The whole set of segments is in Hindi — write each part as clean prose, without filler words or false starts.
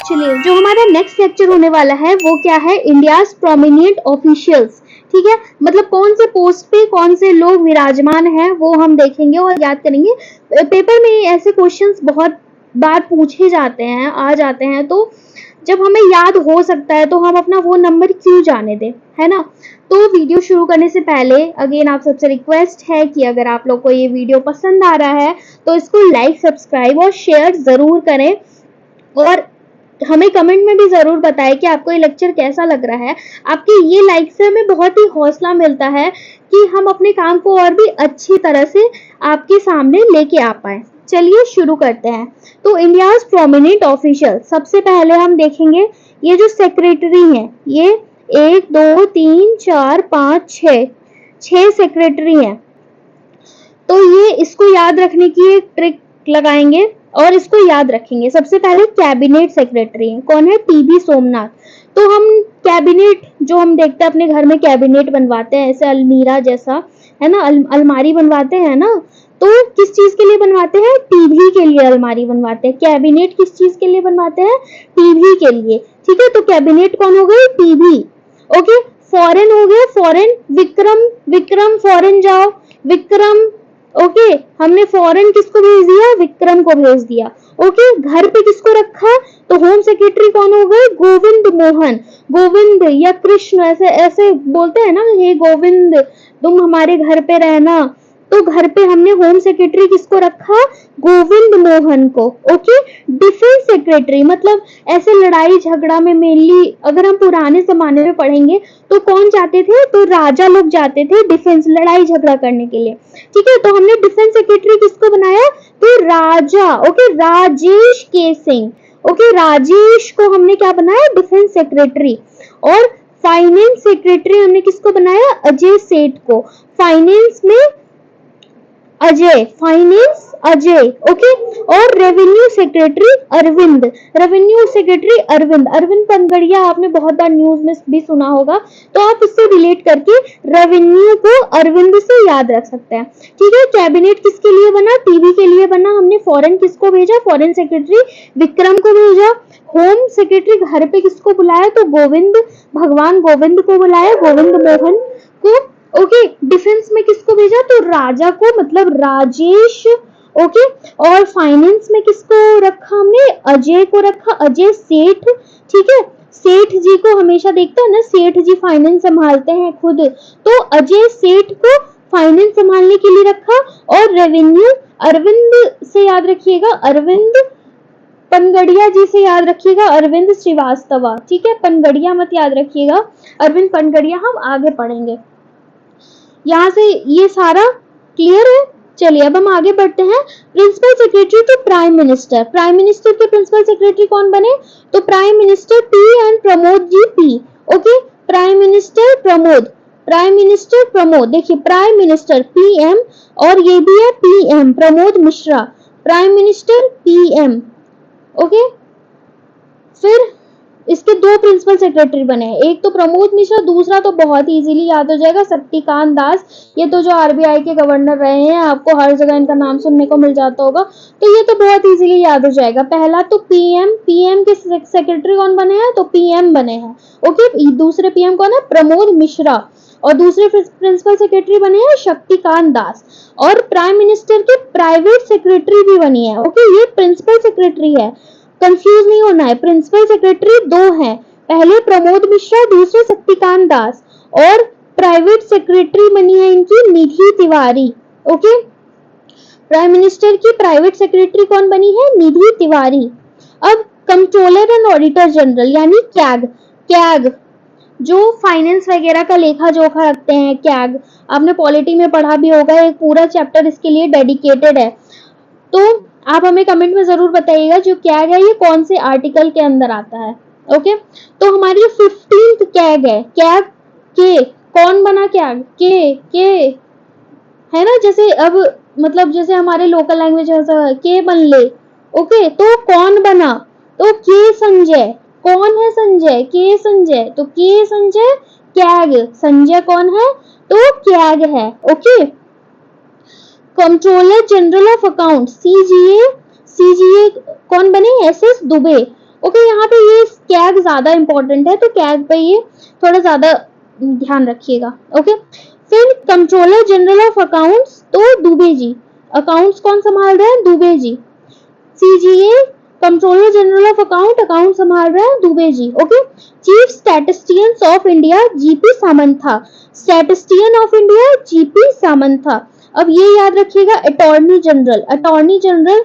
चलिए, जो हमारा नेक्स्ट लेक्चर होने वाला है वो क्या है, इंडियाज प्रोमिनेंट ऑफिशियल्स। ठीक है, मतलब कौन से पोस्ट पे कौन से लोग विराजमान हैं वो हम देखेंगे और याद करेंगे। पेपर में ऐसे क्वेश्चंस बहुत बार पूछे जाते हैं, आ जाते हैं, तो जब हमें याद हो सकता है तो हम अपना वो नंबर क्यों जाने दें, है ना। तो वीडियो शुरू करने से पहले अगेन आप सबसे रिक्वेस्ट है कि अगर आप लोग को ये वीडियो पसंद आ रहा है तो इसको लाइक, सब्सक्राइब और शेयर जरूर करें, और हमें कमेंट में भी जरूर बताएं कि आपको ये लेक्चर कैसा लग रहा है। आपके ये लाइक से हमें बहुत ही हौसला मिलता है कि हम अपने काम को और भी अच्छी तरह से आपके सामने लेके आ पाए। चलिए शुरू करते हैं। तो इंडियाज प्रोमिनेंट ऑफिशियल, सबसे पहले हम देखेंगे ये जो सेक्रेटरी हैं, ये 1 2 3 4 5 6 सेक्रेटरी हैं। तो ये इसको याद रखने की एक ट्रिक लगाएंगे और इसको याद रखेंगे। सबसे पहले कैबिनेट सेक्रेटरी है, कौन है, टीबी सोमनाथ। तो हम कैबिनेट जो हम देखते हैं अपने घर में कैबिनेट बनवाते हैं, ऐसे अलमीरा जैसा, है ना, अलमारी बनवाते हैं ना, तो किस चीज के लिए बनवाते हैं, टीवी के लिए अलमारी बनवाते हैं। कैबिनेट किस चीज के लिए बनवाते हैं, टीवी के लिए। ठीक है, तो कैबिनेट कौन हो गई, टीवी। ओके, फॉरेन हो गया, फॉरेन विक्रम, विक्रम फॉरेन जाओ, विक्रम। ओके, हमने फॉरेन किसको भेज दिया, विक्रम को भेज दिया। ओके, घर पे किसको रखा, तो होम सेक्रेटरी कौन हो गए, गोविंद मोहन। गोविंद या कृष्ण, ऐसे ऐसे बोलते हैं ना, हे गोविंद तुम हमारे घर पे रहना, तो घर पे हमने होम सेक्रेटरी किसको रखा, गोविंद मोहन को। ओके, डिफेंस सेक्रेटरी मतलब ऐसे लड़ाई झगड़ा में मेनली अगर हम पुराने जमाने में पढ़ेंगे तो कौन जाते थे, तो राजा लोग जाते थे डिफेंस, लड़ाई झगड़ा करने के लिए। ठीक है, तो हमने डिफेंस सेक्रेटरी किसको बनाया, तो राजा। ओके, राजेश के सिंह। ओके, राजेश को हमने क्या बनाया, डिफेंस सेक्रेटरी। और फाइनेंस सेक्रेटरी हमने किसको बनाया, अजय सेठ को। फाइनेंस में अजय, फाइनेंस अजय। ओके, और revenue secretary Arvind, revenue secretary Arvind. Arvind Panagariya आपने बहुत बार न्यूज में भी सुना होगा, तो आप इससे रिलेट करके रेवेन्यू को अरविंद से याद रख सकते हैं। ठीक है, कैबिनेट किसके लिए बना, टीवी के लिए बना। हमने फॉरेन किसको भेजा, फॉरेन सेक्रेटरी विक्रम को भेजा। होम सेक्रेटरी घर पे किसको बुलाया, तो गोविंद, भगवान गोविंद को बुलाया, गोविंद मोहन को। ओके, डिफेंस में किसको भेजा, तो राजा को, मतलब राजेश। ओके, और फाइनेंस में किसको रखा हमने, अजय को रखा, अजय सेठ। ठीक है, सेठ जी को हमेशा देखते हैं ना, सेठ जी फाइनेंस संभालते हैं खुद, तो अजय सेठ को फाइनेंस संभालने के लिए रखा। और रेवेन्यू अरविंद से याद रखिएगा, अरविंद पनगड़िया जी से याद रखिएगा, अरविंद श्रीवास्तव। ठीक है, पनगड़िया मत याद रखिएगा, अरविंद पनगड़िया हम आगे पढ़ेंगे। यहाँ से ये सारा क्लियर है। चलिए अब हम आगे बढ़ते हैं। Principal secretary to prime minister, prime minister के प्रिंसिपल सेक्रेटरी कौन बने, तो prime minister P N Pramod ji P. Okay, prime minister Pramod, prime minister Pramod. देखिए प्राइम मिनिस्टर पीएम और ये भी है PM Pramod Mishra, prime minister PM. Okay, फिर इसके दो प्रिंसिपल सेक्रेटरी बने हैं, एक तो प्रमोद मिश्रा, दूसरा तो बहुत इजीली याद हो जाएगा, शक्तिकांत दास। ये तो जो आरबीआई के गवर्नर रहे हैं, आपको हर जगह इनका नाम सुनने को मिल जाता होगा, तो ये तो बहुत इजीली याद हो जाएगा। पहला तो पीएम, पीएम के सेक्रेटरी कौन बने हैं, तो पीएम बने हैं। ओके, दूसरे पीएम कौन है, प्रमोद मिश्रा, और दूसरे प्रिंसिपल सेक्रेटरी बने हैं शक्तिकांत दास। और प्राइम मिनिस्टर के प्राइवेट सेक्रेटरी भी बनी है। ओके, ये प्रिंसिपल सेक्रेटरी है, कंफ्यूज नहीं होना है। प्रिंसिपल सेक्रेटरी दो हैं, पहले प्रमोद मिश्रा, दूसरे शक्तिकांत दास, और प्राइवेट सेक्रेटरी बनी है इनकी निधि तिवारी। ओके, प्राइम मिनिस्टर की प्राइवेट सेक्रेटरी कौन बनी है, निधि तिवारी। अब कंट्रोलर एंड ऑडिटर जनरल यानी कैग, कैग जो फाइनेंस वगैरह का लेखा जोखा रखते हैं, कैग आपने पॉलिटी में पढ़ा भी होगा, एक पूरा चैप्टर इसके लिए डेडिकेटेड है। तो आप हमें कमेंट में जरूर बताइएगा जो कैग है ये कौन से आर्टिकल के अंदर आता है। ओके, तो हमारी 15th कैग है, कैग के, कौन बना कैग, के है ना, जैसे अब मतलब जैसे हमारे लोकल लैंग्वेज के बन ले। ओके, तो कौन बना, तो के संजय, कौन है संजय, के संजय, तो के संजय कैग, संजय कौन है, तो कैग है। Okay, controller general of account CGA, CGA कौन बने, एसएस दुबे। ओके, यहाँ पे ये कैग ज्यादा इंपॉर्टेंट है, तो कैग पे ये थोड़ा ज्यादा ध्यान रखिएगा। ओके, फिर कंट्रोलर जनरल ऑफ अकाउंट्स, तो दुबे जी। अकाउंट्स कौन संभाल रहे हैं? Dubey ji. CGA controller general of account संभाल रहे हैं Dubey ji. Okay, chief statisticians of India GP Samantha. Statistician of India GP Samantha. अब ये याद रखिएगा, अटॉर्नी जनरल, अटॉर्नी जनरल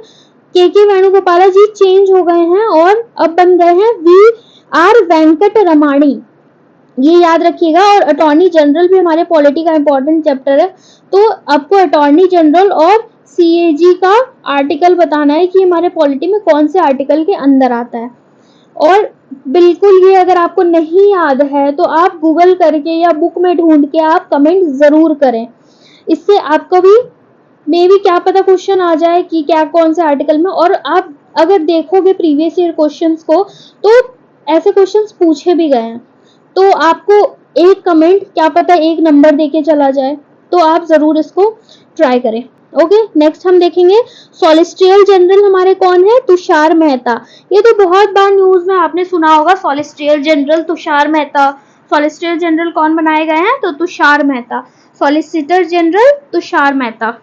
के वेणुगोपाला जी चेंज हो गए हैं और अब बन गए हैं वी आर वेंकट रमाणी। ये याद रखिएगा, और अटॉर्नी जनरल भी हमारे पॉलिटी का इंपॉर्टेंट चैप्टर है, तो आपको अटॉर्नी जनरल और सीएजी का आर्टिकल बताना है कि हमारे पॉलिटी में कौन से आर्टिकल के अंदर आता है। और बिल्कुल ये अगर आपको नहीं याद है तो आप गूगल करके या बुक में ढूंढ के आप कमेंट जरूर करें, इससे आपको भी मे भी क्या पता क्वेश्चन आ जाए कि क्या कौन से आर्टिकल में। और आप अगर देखोगे प्रीवियस ईयर क्वेश्चंस को तो ऐसे क्वेश्चंस पूछे भी गए हैं, तो आपको एक कमेंट क्या पता एक नंबर देके चला जाए, तो आप जरूर इसको ट्राई करें। ओके, नेक्स्ट हम देखेंगे सॉलिसिटर जनरल हमारे कौन है? तुषार मेहता। ये तो बहुत बार न्यूज में आपने सुना होगा, solicitor general Tushar Mehta. Solicitor general कौन बनाए गए हैं? तो Tushar Mehta. Solicitor general Tushar Mehta.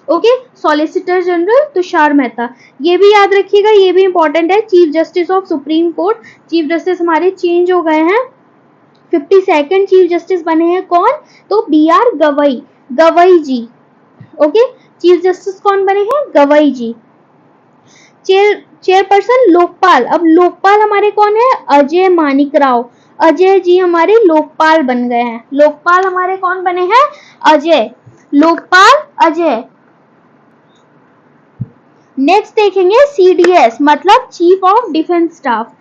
Okay, solicitor general Tushar Mehta, ये भी याद रखिएगा, ये भी इंपॉर्टेंट है। Chief justice of supreme court, chief justice हमारे चेंज हो गए हैं, 52nd चीफ जस्टिस बने हैं कौन? तो B R Gavai, Gavai ji. Okay, chief justice कौन बने हैं? गवई जी। चेयरपर्सन लोकपाल, अब लोकपाल हमारे कौन है? अजय मानिक राव, अजय जी हमारे लोकपाल बन गए हैं। लोकपाल हमारे कौन बने हैं? अजय, लोकपाल अजय। नेक्स्ट देखेंगे सीडीएस मतलब चीफ ऑफ डिफेंस स्टाफ,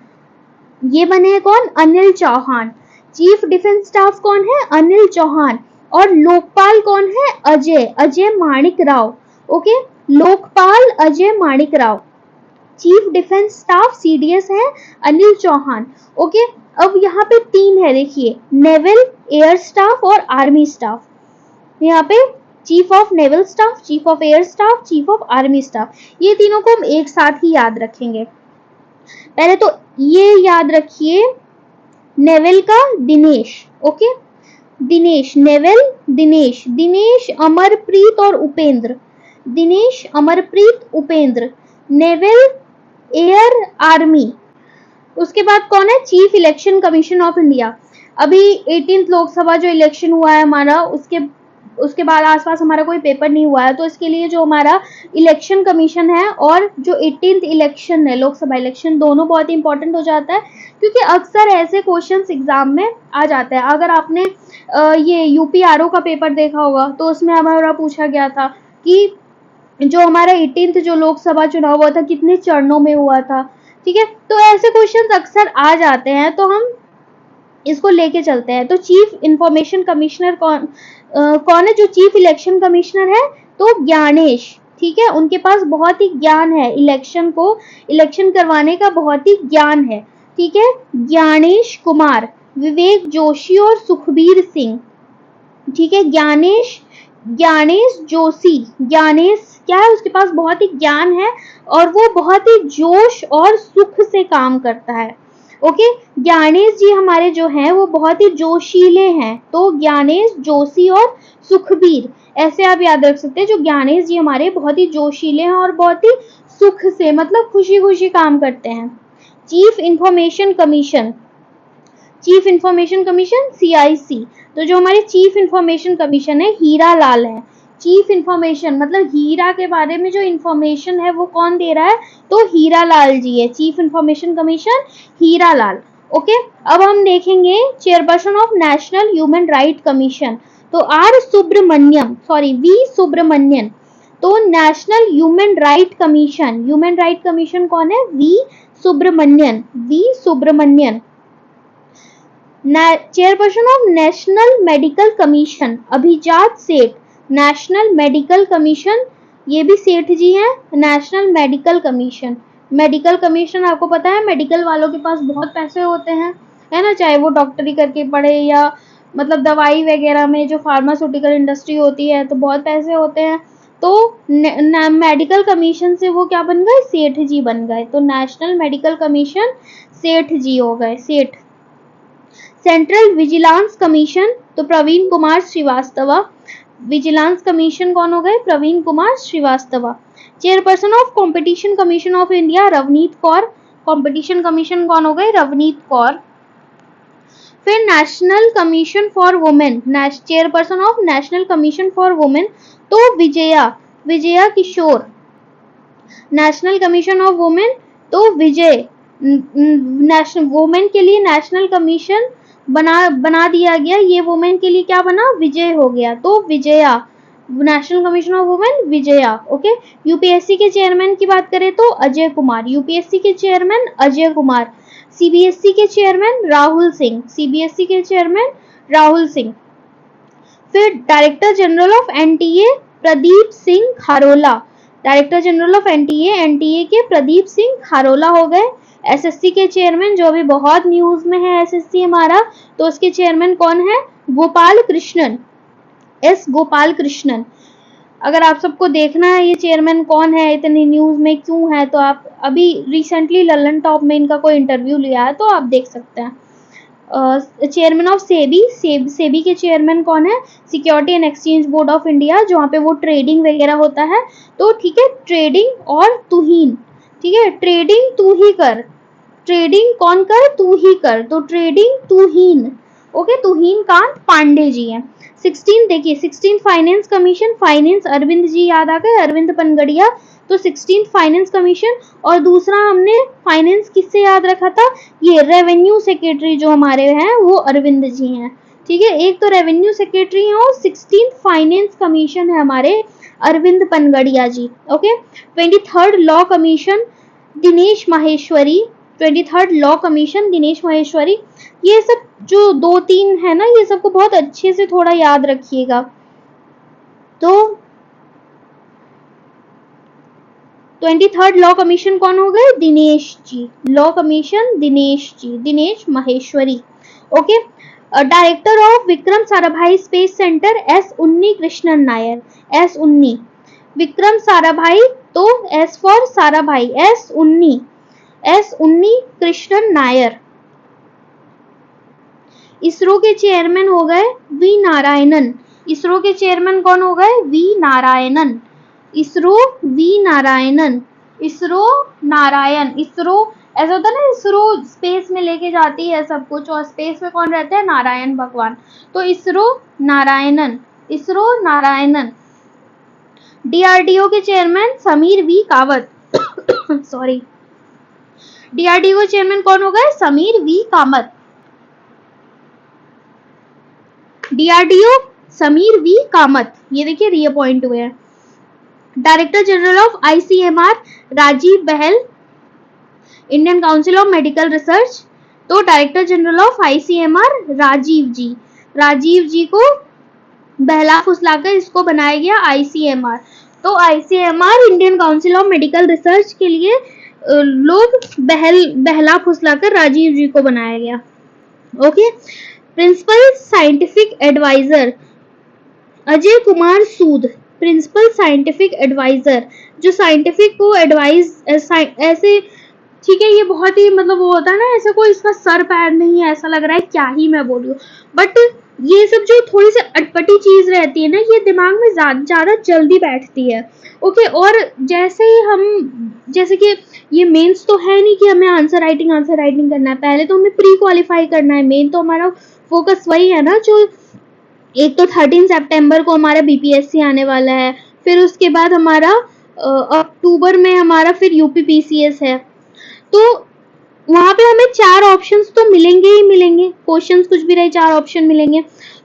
ये बने हैं कौन? Anil Chauhan. Chief defence staff कौन है? अनिल चौहान। और लोकपाल कौन है? Ajay, Ajay Manik Rao. Okay, Lokpal Ajay Manik Rao. Chief defence staff CDS है अनिल चौहान। ओके, अब यहाँ पे तीन है, देखिए, नेवल, एयर स्टाफ और आर्मी स्टाफ। यहाँ पे chief of naval staff, chief of air staff, chief of army staff, ये तीनों को हम एक साथ ही याद रखेंगे। पहले तो ये याद रखिए, नेवल का दिनेश। ओके, दिनेश, नेवल दिनेश, दिनेश अमरप्रीत और Upendra, Dinesh Amarpreet Upendra. Naval, air, army. उसके बाद कौन है? Chief election commission of India. अभी 18th लोकसभा जो इलेक्शन हुआ है हमारा, उसके बाद आसपास हमारा कोई पेपर नहीं हुआ है, तो इसके लिए जो हमारा इलेक्शन कमीशन है और जो 18th इलेक्शन है, लोकसभा इलेक्शन, दोनों बहुत इंपॉर्टेंट हो जाता है, क्योंकि अक्सर ऐसे क्वेश्चंस एग्जाम में आ जाते हैं। अगर आपने ये यूपीआरओ का पेपर देखा होगा तो उसमें हमारा पूछा गया था कि जो हमारा 18th जो लोकसभा चुनाव हुआ था कितने चरणों में हुआ था, ठीक है, तो ऐसे क्वेश्चंस अक्सर आ जाते हैं, तो हम इसको लेके चलते हैं। तो चीफ इंफॉर्मेशन कमिश्नर कौन है? जो चीफ इलेक्शन कमिश्नर है तो ज्ञानेश, ठीक है, उनके पास बहुत ही ज्ञान है, इलेक्शन करवाने का बहुत ही ज्ञान है, ठीक है, ज्ञानेश कुमार। विवेक जोशी और सुखबीर सिंह, ठीक है, ज्ञानेश जोशी, ज्ञानेश क्या है? उसके पास बहुत ही ज्ञान है और वो बहुत ही जोश और सुख से काम करता है। ओके, ज्ञानेश जी हमारे जो हैं वो बहुत ही जोशीले हैं, तो ज्ञानेश, जोशी और सुखबीर, ऐसे आप याद रख सकते हैं। जो ज्ञानेश जी हमारे बहुत ही जोशीले हैं और बहुत ही सुख से, मतलब खुशी खुशी काम करते हैं। Chief information commission, chief information commission CIC, तो जो हमारे चीफ इंफॉर्मेशन कमीशन है हीरा लाल है। चीफ इंफॉर्मेशन मतलब हीरा के बारे में जो इंफॉर्मेशन है वो कौन दे रहा है? तो हीरा लाल जी है, chief information commission Hira Lal. Okay, अब हम देखेंगे chairperson of national human right commission, तो R Subramaniam, sorry V Subramanian. तो नेशनल ह्यूमन राइट कमीशन कौन है? V Subramanian, V Subramanian. Chairperson of national medical commission Abhijat Seth, national medical commission, ये भी सेठ जी हैं। National medical commission, medical commission आपको पता है मेडिकल वालों के पास बहुत पैसे होते हैं, है ना, चाहे वो डॉक्टरी करके पढ़े या मतलब दवाई वगैरह में जो फार्मास्यूटिकल इंडस्ट्री होती है तो बहुत पैसे होते हैं, तो मेडिकल कमीशन से वो क्या बन गए, सेठ जी बन गए। तो नेशनल मेडिकल कमीशन सेठ जी हो गए, सेठ। सेंट्रल विजिलेंस कमीशन तो प्रवीण कुमार श्रीवास्तव। विजिलेंस कमीशन कौन हो गए, Praveen Kumar Srivastava. Chairperson of competition commission of India Ravneet Kaur. Competition commission कौन हो गए, रवनीत कौर। फिर national commission for women, chairperson of national commission for women तो Vijaya Kishore. National commission of women तो विजय, नेशनल वुमेन के लिए नेशनल कमीशन बना दिया गया, ये वुमेन के लिए क्या बना, विजय हो गया, तो Vijaya, national commission of women Vijaya. Okay. UPSC के चेयरमैन की बात करें तो अजय कुमार, यूपीएससी के चेयरमैन अजय कुमार। सीबीएसई के चेयरमैन राहुल सिंह, सीबीएसई के चेयरमैन राहुल सिंह। फिर director general of NTA Pradeep Singh Kharola, director general of NTA के प्रदीप सिंह खारोला हो गए। एसएससी के चेयरमैन जो अभी बहुत न्यूज में है एसएससी हमारा, तो उसके चेयरमैन कौन है, गोपाल कृष्णन, एस गोपाल कृष्णन। अगर आप सबको देखना है ये चेयरमैन कौन है, इतनी न्यूज में क्यों है, तो आप अभी रिसेंटली ललन टॉप में इनका कोई इंटरव्यू लिया है तो आप देख सकते हैं। चेयरमैन ऑफ सेबी के चेयरमैन कौन है, security and exchange board of India, जहाँ पे वो ट्रेडिंग वगैरह होता है। तो ठीक है, ट्रेडिंग और तुहीन, ठीक है, ट्रेडिंग तू ही कर, ट्रेडिंग कौन कर, तू ही कर, तो ट्रेडिंग तुहीन। ओके, तुहीन कांत पांडे जी हैं। 16 देखिए, 16 finance commission, finance Arvind ji याद आ गए, अरविंद पनगड़िया, तो 16 फाइनेंस कमीशन। और दूसरा हमने फाइनेंस किससे याद रखा था, ये रेवेन्यू सेक्रेटरी जो हमारे हैं वो अरविंद जी हैं, ठीक है। एक तो रेवेन्यू सेक्रेटरी है और 16 फाइनेंस कमीशन है हमारे Arvind Panagariya ji. Okay. 23rd law commission Dinesh Maheshwari, 23rd law commission Dinesh Maheshwari. ये सब जो 2-3 है ना, ये सबको बहुत अच्छे से थोड़ा याद रखिएगा। तो 23rd लॉ कमीशन कौन हो गए, Dinesh ji, law commission Dinesh ji, Dinesh Maheshwari. Okay. Director of Vikram Sarabhai space centre S Unnikrishnan Nair, S उन्नी, विक्रम साराभाई तो S for Sarabhai, S Unnikrishnan Nair. ISRO के चेयरमैन हो गए वी नारायणन, इसरो के चेयरमैन कौन हो गए, वी नारायणन, इसरो वी नारायणन, इसरो नारायण। इसरो ऐसा होता है ना, इसरो स्पेस में लेके जाती है सब कुछ, और स्पेस में कौन रहते हैं, नारायण भगवान, तो इसरो नारायणन, इसरो नारायणन। डीआरडीओ के chairman Sameer V Kamat sorry, DRDO chairman कौन हो गए, Sameer V Kamat, DRDO Sameer V Kamat, ये देखिए रीअपॉइंट हुए हैं। Director general of ICMR Rajeev Bahl, Indian council of medical research, तो director general of ICMR Rajeev ji को बहला फुसलाकर इसको बनाया गया आईसीएमआर। तो ICMR Indian council of medical research के लिए लोग बहला फुसलाकर राजीव जी को बनाया गया। Okay. Principal scientific adviser Ajay Kumar Sood, principal scientific adviser, जो साइंटिफिक को एडवाइज ऐसे, ठीक है, ये बहुत ही मतलब वो होता है ना, ऐसा कोई इसका सर पैर नहीं है, ऐसा लग रहा है क्या ही मैं बोल रही हूँ, बट ये सब जो थोड़ी सी अटपटी चीज रहती है ना, ये दिमाग में ज्यादा जल्दी बैठती है। ओके। और जैसे कि ये मेंस तो है नहीं कि हमें आंसर राइटिंग करना है, पहले तो हमें प्री क्वालिफाई करना है, मेन तो हमारा फोकस वही है ना। जो एक तो 13 सितंबर को हमारा बीपीएससी आने वाला है, फिर उसके बाद हमारा अक्टूबर में हमारा फिर यूपीपीसीएस है, तो वहां पे हमें 4 ऑप्शंस तो मिलेंगे ही मिलेंगे, क्वेश्चंस कुछ भी रहे 4 ऑप्शन मिलेंगे,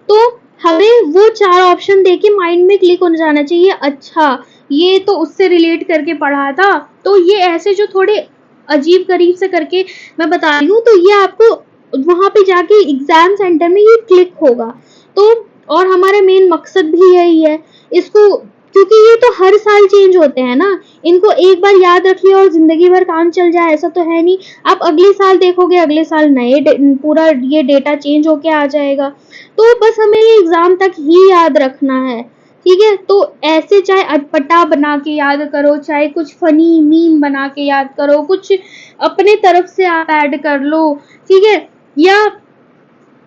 तो हमें वो 4 ऑप्शन देके माइंड में क्लिक हो जाना चाहिए, अच्छा ये तो उससे रिलेट करके पढ़ा था, तो ये ऐसे जो थोड़े अजीब करीब से करके मैं बता रही हूँ, तो ये आपको वहां पे जाके एग्जाम सेंटर में ये क्लिक होगा। तो और हमारा मेन मकसद भी यही है इसको, क्योंकि ये तो हर साल चेंज होते हैं ना, इनको एक बार याद रखिए और जिंदगी भर काम चल जाए ऐसा तो है नहीं। आप अगले साल देखोगे, अगले साल नए पूरा ये डेटा चेंज होके आ जाएगा, तो बस हमें ये एग्जाम तक ही याद रखना है, ठीक है, तो ऐसे चाहे अटपटा बना के याद करो, चाहे कुछ फनी मीम बना के याद करो, कुछ अपने तरफ से आप ऐड कर लो, ठीक है, या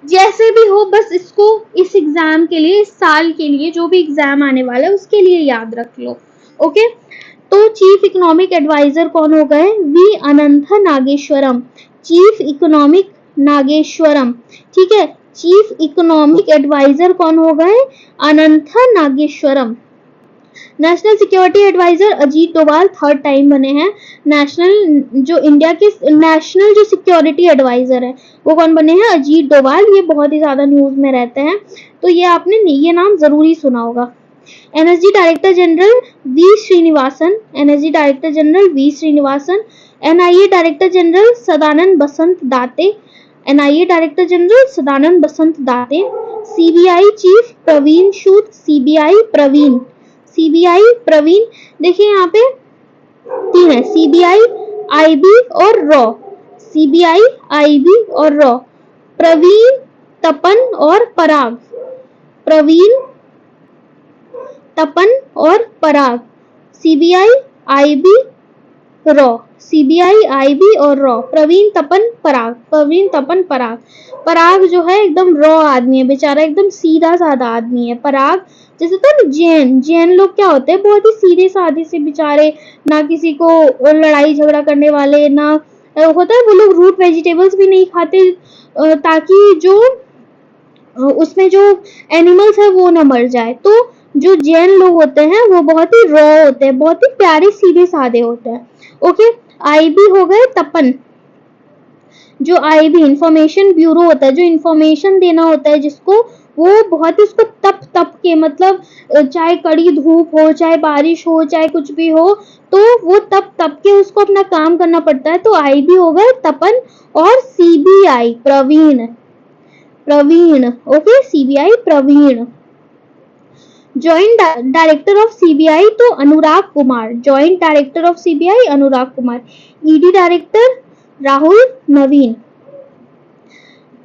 जैसे भी हो, बस इसको इस एग्जाम के लिए, इस साल के लिए जो भी एग्जाम आने वाला है उसके लिए याद रख लो। ओके, तो चीफ इकोनॉमिक एडवाइजर कौन हो गए? V Anantha Nageswaran. Chief economic Nageswaran, ठीक है, चीफ इकोनॉमिक एडवाइजर कौन हो गए? Anantha Nageswaran. National security adviser Ajit Doval third time बने हैं। नेशनल जो इंडिया के नेशनल जो सिक्योरिटी एडवाइजर है वो कौन बने हैं? अजीत डोभाल। ये बहुत ही ज्यादा न्यूज में रहते हैं, तो ये आपने ये नाम जरूरी सुना होगा। NSG director general V Srinivasan, NSG director general V Srinivasan. NIA director general Sadanand Vasant Date, NIA director general Sadanand Vasant Date. CBI chief Praveen Sood, CBI Praveen, CBI Praveen. देखिए यहाँ पे तीन है, सीबीआई, आईबी और रॉ, सीबीआई, आईबी और रॉ। प्रवीण, तपन और पराग, प्रवीण, तपन और पराग। सीबीआई, आईबी, रॉ, सीबीआई, आईबी और रॉ। प्रवीण, तपन, पराग, प्रवीण, तपन, पराग। पराग जो है एकदम रॉ आदमी है बेचारा, एकदम सीधा साधा आदमी है पराग। जैसे तो जैन, जैन लोग क्या होते हैं? बहुत ही सीधे साधे से बेचारे, ना किसी को लड़ाई झगड़ा करने वाले, ना होता है वो लोग रूट वेजिटेबल्स भी नहीं खाते, ताकि जो उसमें जो एनिमल्स है वो ना मर जाए। तो जो जैन लोग होते हैं वो बहुत ही रॉ होते हैं, बहुत ही प्यारे सीधे साधे होते हैं। ओके, आईबी हो गए तपन। जो आईबी इंफॉर्मेशन ब्यूरो होता है, जो इंफॉर्मेशन देना होता है जिसको, वो बहुत ही उसको तप तप के, मतलब चाहे कड़ी धूप हो, चाहे बारिश हो, चाहे कुछ भी हो, तो वो तप तप के उसको अपना काम करना पड़ता है। तो आईबी हो गए तपन और CBI Praveen, Praveen. Okay, CBI Praveen. Joint director of CBI तो Anurag Kumar, joint director of CBI Anurag Kumar. ED director Rahul Navin.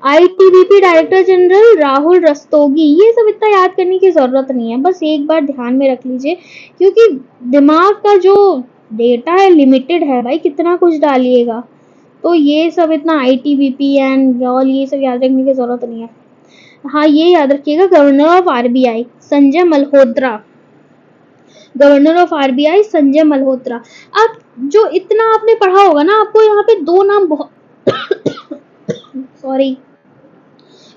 ITBP director general Rahul Rastogi. ये सब इतना याद करने की जरूरत नहीं है, बस एक बार ध्यान में रख लीजिए, क्योंकि दिमाग का जो डेटा है लिमिटेड है भाई, कितना कुछ डालिएगा। तो ये सब इतना आईटीबीपी एंड ऑल ये सब याद रखने की जरूरत नहीं है। हाँ, ये याद रखिएगा, governor of RBI Sanjay Malhotra, governor of RBI Sanjay Malhotra. अब जो इतना आपने पढ़ा होगा ना, आपको यहाँ पे दो नाम बहुत सॉरी,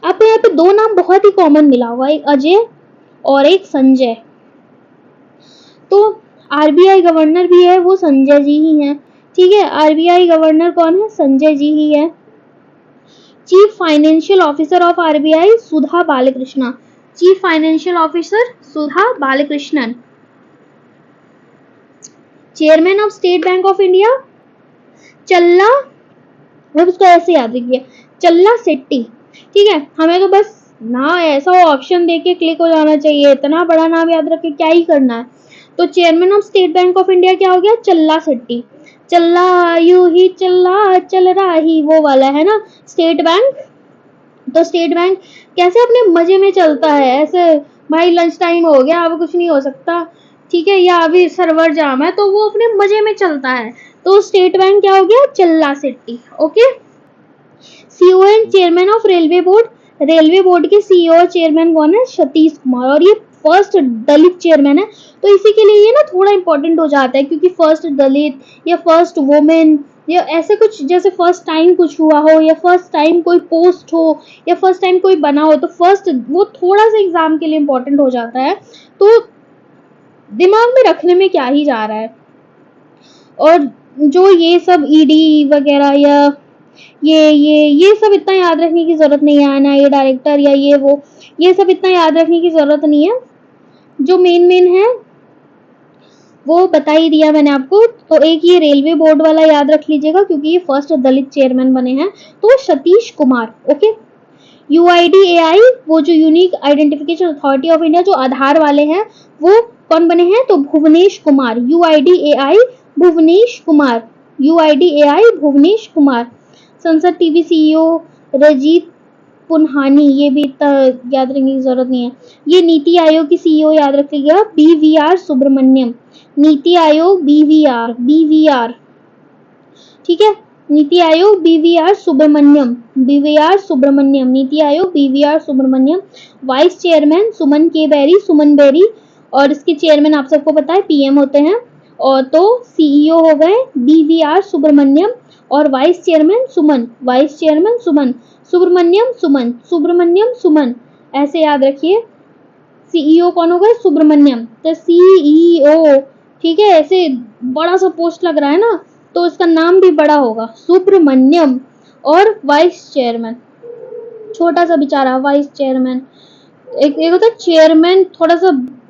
आपको यहाँ पे दो नाम बहुत ही कॉमन मिला होगा, एक अजय और एक संजय। तो आरबीआई गवर्नर भी है वो संजय जी ही हैं, ठीक है, आरबीआई गवर्नर कौन है? संजय जी ही है। Chief financial officer of RBI Sudha Balkrishna, chief financial officer Sudha Balakrishnan. Chairman of state bank of India चल्ला, अब उसको ऐसे याद रखिए, चल्ला शेट्टी, ठीक है। हमें तो बस ना ऐसा ऑप्शन देके क्लिक हो जाना चाहिए, इतना बड़ा नाम याद रख के क्या ही करना है। तो chairman of state bank of India क्या हो गया? चल्ला शेट्टी। चल्ला यू ही चल्ला चल रहा ही, वो वाला है ना स्टेट बैंक। तो स्टेट बैंक कैसे अपने मजे में चलता है ऐसे, भाई लंच टाइम हो गया अब कुछ नहीं हो सकता, ठीक है, या अभी सर्वर जाम है, तो वो अपने मजे में चलता है। तो स्टेट बैंक क्या हो गया? चल्ला Shetty. Okay, CEO and chairman of railway board, railway board के सीईओ और चेयरमैन कौन है? सतीश कुमार, और ये फर्स्ट दलित चेयरमैन है। तो इसी के लिए ये ना थोड़ा इंपॉर्टेंट हो जाता है, क्योंकि फर्स्ट दलित या फर्स्ट वुमेन या ऐसे कुछ, जैसे फर्स्ट टाइम कुछ हुआ हो, या फर्स्ट टाइम कोई पोस्ट हो, या फर्स्ट टाइम कोई बना हो, तो फर्स्ट वो थोड़ा सा एग्जाम के लिए इंपॉर्टेंट हो जाता है। तो दिमाग में रखने में क्या ही जा रहा है। और जो ये सब ईडी वगैरह या ये सब इतना याद रखने की जरूरत नहीं है ना, ये डायरेक्टर या ये वो, ये सब इतना याद रखने की जरूरत नहीं है। जो मेन मेन है वो बता ही दिया मैंने आपको। तो एक ये रेलवे बोर्ड वाला याद रख लीजिएगा, क्योंकि ये फर्स्ट दलित चेयरमैन बने हैं, तो सतीश कुमार। ओके, यूआईडीएआई वो जो unique identification authority of India, जो आधार वाले हैं, वो कौन बने हैं? तो Bhuvnesh Kumar. UIDAI Bhuvnesh Kumar, UIDAI Bhuvnesh Kumar. Sansad TV CEO Rajit Punhani, ये भी इतना याद रखने की जरूरत नहीं है। ये नीति आयोग की सीईओ याद रखिएगा, BVR सुब्रमण्यम। नीति आयोग BVR, ठीक है, NITI Aayog BVR Subramaniam, NITI Aayog BVR Subramaniam. Vice chairman सुमन बेरी, और इसके चेयरमैन आप सबको पता है PM होते हैं। और तो सीईओ हो गए BVR सुब्रमण्यम, और वाइस चेयरमैन सुब्रमण्यम सुमन, ऐसे याद रखिए। सीईओ कौन होगा? सुब्रमण्यम, तो सीईओ, ठीक है, ऐसे बड़ा सा पोस्ट लग रहा है ना, तो इसका नाम भी बड़ा होगा, सुब्रमण्यम। और वाइस चेयरमैन, छोटा सा बेचारा वाइस चेयरमैन। एक होता है चेयरमैन, थोड़ा सा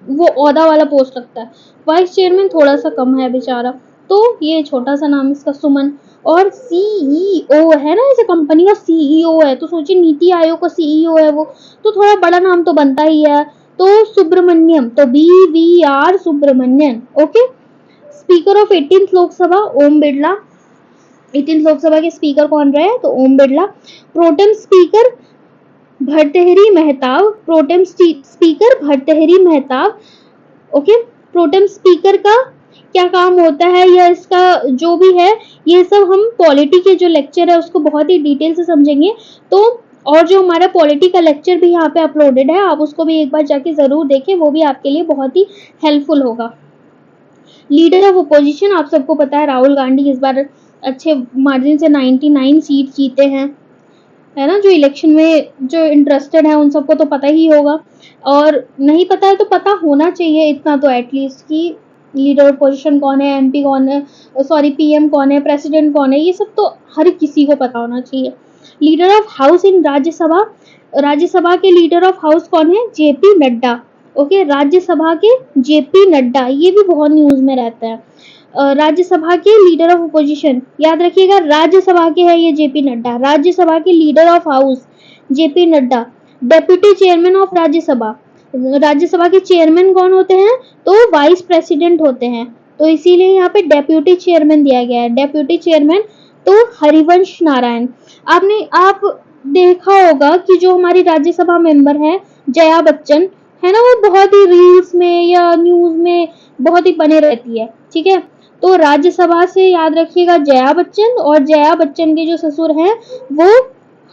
वो ओहदा वाला पोस्ट लगता है, वाइस चेयरमैन थोड़ा सा कम है बेचारा, तो ये छोटा सा नाम इसका सुमन। और सीईओ है ना, जैसे कंपनी का सीईओ है, तो सोचिए नीति आयोग का सीईओ है वो, तो थोड़ा बड़ा नाम तो बनता ही है, तो सुब्रमण्यम, तो BVR Subramaniam. Okay. Speaker of 18th Lok Sabha Om Birla. 18th Lok Sabha के स्पीकर कौन रहे? तो Om Birla. Pro tem speaker Bhartruhari Mahtab. Okay. Pro tem speaker का क्या काम होता है, या इसका जो भी है, ये सब हम पॉलिटी के जो लेक्चर है उसको बहुत ही डिटेल से समझेंगे। तो और जो हमारा पॉलिटी का लेक्चर भी यहाँ पे अपलोडेड है, आप उसको भी एक बार जाके जरूर देखें, वो भी आपके लिए बहुत ही हेल्पफुल होगा। लीडर ऑफ अपोजिशन, आप सबको पता है राहुल गांधी इस बार अच्छे मार्जिन से 99 सीट जीते हैं, है ना। जो इलेक्शन में जो इंटरेस्टेड है उन सबको तो पता ही होगा, और नहीं पता है तो पता होना चाहिए इतना तो एटलीस्ट, कि लीडर ऑफ अपोजिशन कौन है, MP कौन है, सॉरी PM कौन है, प्रेसिडेंट कौन है, ये सब तो हर किसी को पता होना चाहिए। Leader of house in Rajya Sabha, Rajya Sabha के लीडर ऑफ हाउस कौन है? JP नड्डा। ओके, राज्यसभा के JP नड्डा, ये भी बहुत न्यूज में रहता है। राज्यसभा के लीडर ऑफ अपोजिशन याद रखिएगा, राज्यसभा के है ये JP नड्डा, राज्यसभा के leader of house JP Nadda. Deputy chairman of Rajya Sabha, Rajya Sabha के चेयरमैन कौन होते हैं? तो वाइस प्रेसिडेंट होते हैं, तो इसीलिए यहाँ पे डेप्यूटी चेयरमैन दिया गया है। डेप्यूटी चेयरमैन तो हरिवंश नारायण। आप देखा होगा कि जो हमारी राज्यसभा मेंबर है जया बच्चन, है ना, वो बहुत ही रील्स में या न्यूज में बहुत ही बने रहती है, ठीक है। तो राज्यसभा से याद रखिएगा जया बच्चन, और जया बच्चन के जो ससुर हैं वो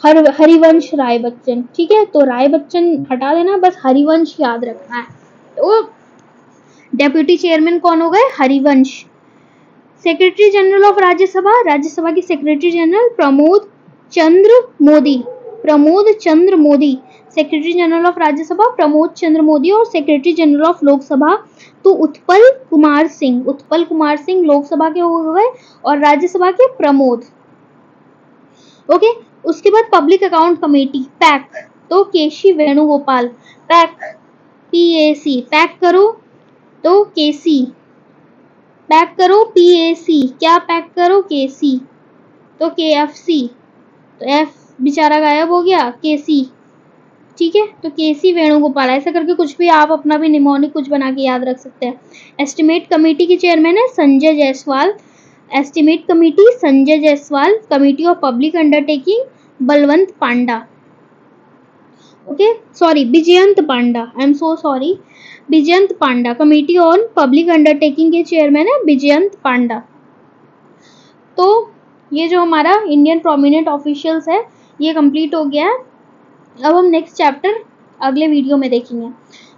हरिवंश राय बच्चन, ठीक है। तो राय बच्चन हटा देना, बस हरिवंश याद रखना है। तो डेप्यूटी चेयरमैन कौन हो गए? Harivansh. Secretary general of Rajya Sabha, Rajya Sabha के secretary general Pramod Chandra Modi. Secretary general of Rajya Sabha Pramod Chandra Modi, और सेक्रेटरी जनरल ऑफ लोकसभा तो उत्पल कुमार सिंह लोकसभा के हो गए, और राज्यसभा के प्रमोद। ओके। उसके बाद पब्लिक अकाउंट कमेटी पैक, तो केसी वेणुगोपाल। पैक PAC, पैक करो तो KC, पैक करो PAC, क्या पैक करो? KC, तो KFC, तो F बेचारा गायब हो गया, KC, ठीक है। तो KC वेणुगोपाल, ऐसा करके कुछ भी आप अपना भी निमोनिक कुछ बना के याद रख सकते हैं। एस्टिमेट कमेटी के चेयरमैन है Sanjay Jaiswal. Estimate committee Sanjay Jaiswal. Committee of public undertaking Balwant Panda, okay, sorry Vijayant Panda, I am so sorry, Vijayant Panda. Committee on public undertaking के चेयरमैन है विजयंत पांडा। तो ये जो हमारा इंडियन प्रोमिनेंट ऑफिशियल्स है ये कंप्लीट हो गया है। अब हम नेक्स्ट चैप्टर अगले वीडियो में देखेंगे।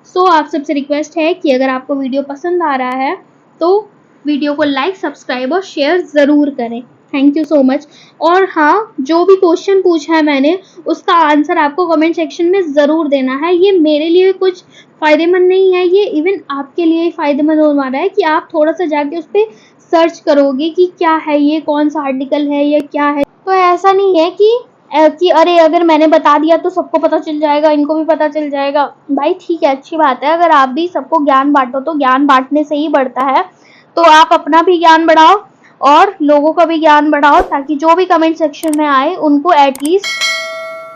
सो आप सबसे रिक्वेस्ट है कि अगर आपको वीडियो पसंद आ रहा है तो वीडियो को लाइक, सब्सक्राइब और शेयर ज़रूर करें। Thank you so much. और हाँ, जो भी क्वेश्चन पूछा है मैंने उसका आंसर आपको कमेंट सेक्शन में ज़रूर देना है। ये मेरे लिए कुछ फ़ायदेमंद नहीं है, ये इवन आपके लिए ही फ़ायदेमंद होने वाला है कि आप थोड़ा सा जाके उस पर सर्च करोगे कि क्या है ये, कौन सा आर्टिकल है या क्या है। तो ऐसा नहीं है कि अरे अगर मैंने बता दिया तो सबको पता चल जाएगा, इनको भी पता चल जाएगा। भाई ठीक है, अच्छी बात है, अगर आप भी सबको ज्ञान बांटो तो ज्ञान बांटने से ही बढ़ता है। तो आप अपना भी ज्ञान बढ़ाओ और लोगों का भी ज्ञान बढ़ाओ, ताकि जो भी कमेंट सेक्शन में आए उनको एटलीस्ट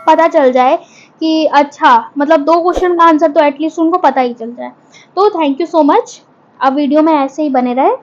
पता चल जाए कि अच्छा, मतलब 2 क्वेश्चन का आंसर तो एटलीस्ट उनको पता ही चल जाए। तो थैंक यू सो मच। अब वीडियो में ऐसे ही बने रहे।